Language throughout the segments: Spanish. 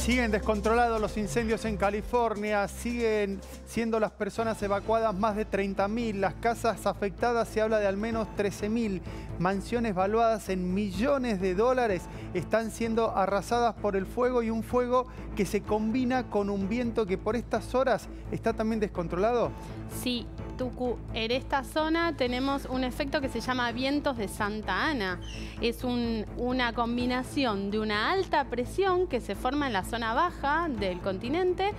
Siguen descontrolados los incendios en California, siguen siendo las personas evacuadas más de 30.000, las casas afectadas se habla de al menos 13.000, mansiones valuadas en millones de dólares están siendo arrasadas por el fuego y un fuego que se combina con un viento que por estas horas está también descontrolado. Sí, Tucu, en esta zona tenemos un efecto que se llama vientos de Santa Ana. Es una combinación de una alta presión que se forma en la zona baja del continente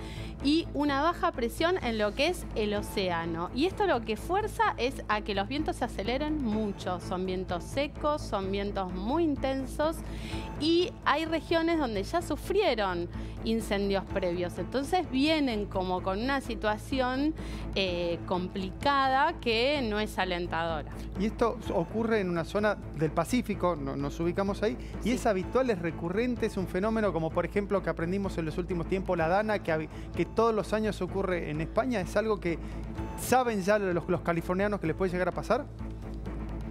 y una baja presión en lo que es el océano. Y esto lo que fuerza es a que los vientos se aceleren mucho. Son vientos secos, son vientos muy intensos y hay regiones donde ya sufrieron incendios previos. Entonces vienen como con una situación complicada que no es alentadora. Y esto ocurre en una zona del Pacífico, nos ubicamos ahí, y es habitual, es recurrente, es un fenómeno como por ejemplo que aprendimos en los últimos tiempos, la Dana, que todos los años ocurre en España. ¿Es algo que saben ya los californianos que les puede llegar a pasar?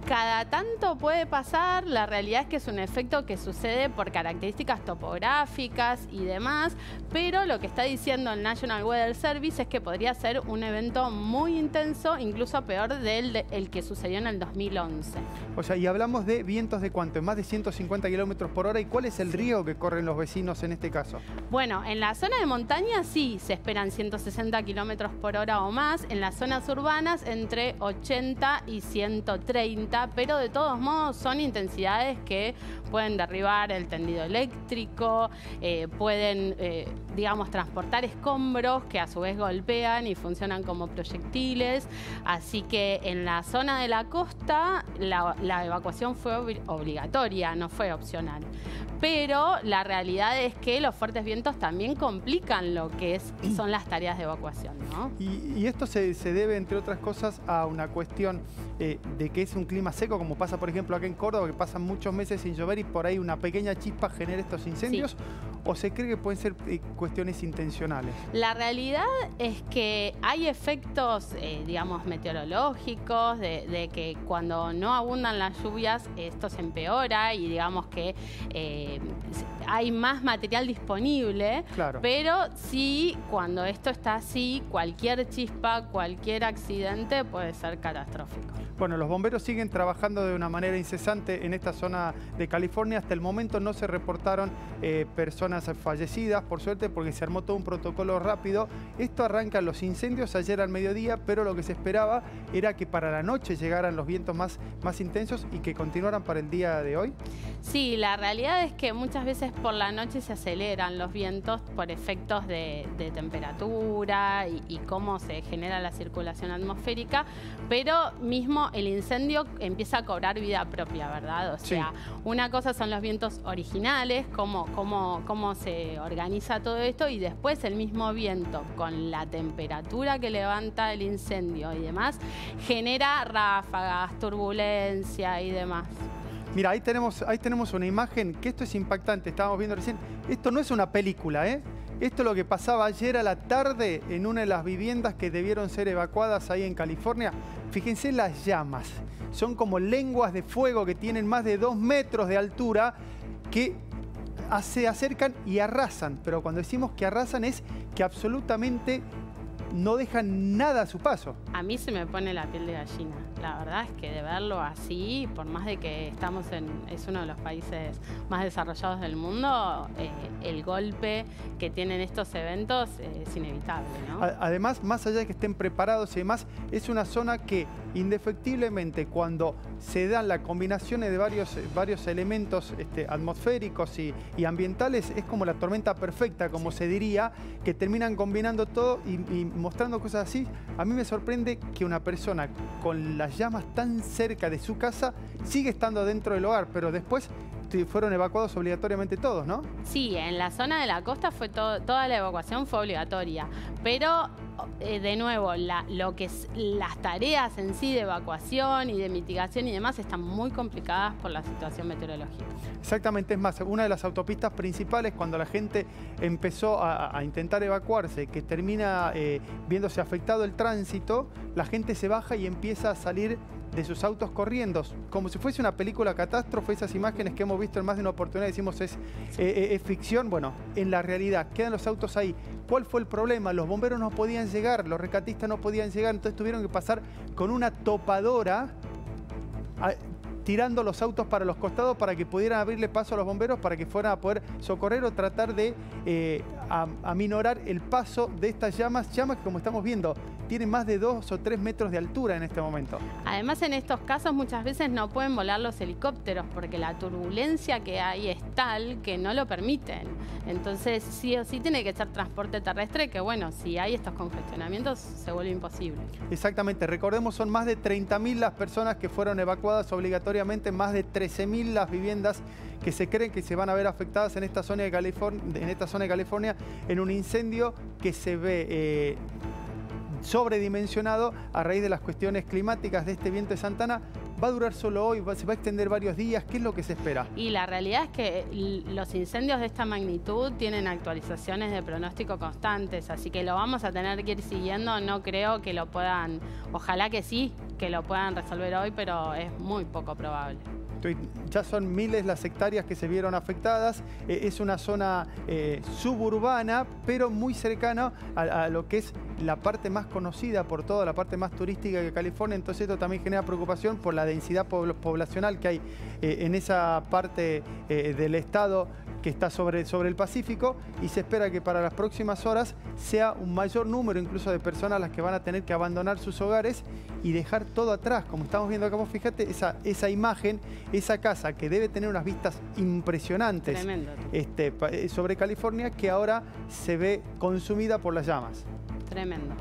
Cada tanto puede pasar, la realidad es que es un efecto que sucede por características topográficas y demás, pero lo que está diciendo el National Weather Service es que podría ser un evento muy intenso, incluso peor del que sucedió en el 2011. O sea, y hablamos de vientos de ¿cuánto? ¿Más de 150 kilómetros por hora? ¿Y cuál es el riesgo que corren los vecinos en este caso? Bueno, en la zona de montaña sí se esperan 160 kilómetros por hora o más, en las zonas urbanas entre 80 y 130, pero de todos modos son intensidades que pueden derribar el tendido eléctrico, pueden, digamos, transportar escombros que a su vez golpean y funcionan como proyectiles. Así que en la zona de la costa la evacuación fue obligatoria, no fue opcional. Pero la realidad es que los fuertes vientos también complican lo que son las tareas de evacuación, ¿no? Y esto se debe, entre otras cosas, a una cuestión de que es un clima seco, como pasa, por ejemplo, acá en Córdoba, que pasan muchos meses sin llover y por ahí una pequeña chispa genera estos incendios. Sí. ¿O se cree que pueden ser cuestiones intencionales? La realidad es que hay efectos, digamos, meteorológicos, de que cuando no abundan las lluvias, esto se empeora y digamos que hay más material disponible. Claro. Pero sí, cuando esto está así, cualquier chispa, cualquier accidente puede ser catastrófico. Bueno, los bomberos siguen trabajando de una manera incesante en esta zona de California. Hasta el momento no se reportaron personas fallecidas, por suerte, porque se armó todo un protocolo rápido. Esto arranca los incendios ayer al mediodía, pero lo que se esperaba era que para la noche llegaran los vientos más intensos y que continuaran para el día de hoy. Sí, la realidad es que muchas veces por la noche se aceleran los vientos por efectos de temperatura y cómo se genera la circulación atmosférica, pero mismo el incendio empieza a cobrar vida propia, ¿verdad? O sea, sí. Una cosa son los vientos originales, cómo se organiza todo esto, y después el mismo viento con la temperatura que levanta el incendio y demás genera ráfagas, turbulencia y demás. Mira, ahí tenemos una imagen que esto es impactante, estábamos viendo recién. Esto no es una película, ¿eh? Esto es lo que pasaba ayer a la tarde en una de las viviendas que debieron ser evacuadas ahí en California. Fíjense las llamas. Son como lenguas de fuego que tienen más de 2 metros de altura que se acercan y arrasan. Pero cuando decimos que arrasan es que absolutamente no dejan nada a su paso. A mí se me pone la piel de gallina. La verdad es que de verlo así, por más de que es uno de los países más desarrollados del mundo, el golpe que tienen estos eventos es inevitable, ¿no? Además, más allá de que estén preparados y demás, es una zona que indefectiblemente cuando se dan las combinaciones de varios elementos atmosféricos y ambientales, es como la tormenta perfecta, como se diría, que terminan combinando todo y mostrando cosas así. A mí me sorprende que una persona con las llamas tan cerca de su casa sigue estando dentro del hogar, pero después fueron evacuados obligatoriamente todos, ¿no? Sí, en la zona de la costa fue toda la evacuación fue obligatoria, pero de nuevo, lo que es las tareas en sí de evacuación y de mitigación y demás están muy complicadas por la situación meteorológica. Exactamente, es más, una de las autopistas principales cuando la gente empezó a intentar evacuarse, que termina viéndose afectado el tránsito, la gente se baja y empieza a salir de sus autos corriendo, como si fuese una película catástrofe. Esas imágenes que hemos visto en más de una oportunidad, decimos es ficción. Bueno, en la realidad, quedan los autos ahí. ¿Cuál fue el problema? Los bomberos no podían llegar, los rescatistas no podían llegar, entonces tuvieron que pasar con una topadora tirando los autos para los costados para que pudieran abrirle paso a los bomberos para que fueran a poder socorrer o tratar de aminorar el paso de estas llamas que, como estamos viendo, tienen más de 2 o 3 metros de altura en este momento. Además, en estos casos muchas veces no pueden volar los helicópteros porque la turbulencia que hay es tal que no lo permiten. Entonces, sí o sí tiene que ser transporte terrestre, que bueno, si hay estos congestionamientos se vuelve imposible. Exactamente, recordemos, son más de 30.000 las personas que fueron evacuadas obligatoriamente, más de 13.000 las viviendas que se creen que se van a ver afectadas en esta zona de California, en un incendio que se ve sobredimensionado a raíz de las cuestiones climáticas de este viento de Santana. ¿Va a durar solo hoy? ¿Se va a extender varios días? ¿Qué es lo que se espera? Y la realidad es que los incendios de esta magnitud tienen actualizaciones de pronóstico constantes, así que lo vamos a tener que ir siguiendo. No creo que lo puedan, ojalá que sí, que lo puedan resolver hoy, pero es muy poco probable. Ya son miles las hectáreas que se vieron afectadas. Es una zona suburbana, pero muy cercana a lo que es la parte más conocida por toda la parte más turística de California. Entonces esto también genera preocupación por la densidad poblacional que hay en esa parte del estado que está sobre el Pacífico, y se espera que para las próximas horas sea un mayor número incluso de personas las que van a tener que abandonar sus hogares y dejar todo atrás. Como estamos viendo acá, vos fíjate esa imagen, esa casa que debe tener unas vistas impresionantes sobre California, que ahora se ve consumida por las llamas. Tremendo.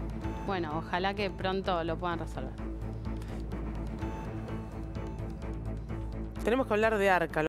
Bueno, ojalá que pronto lo puedan resolver. Tenemos que hablar de Arca.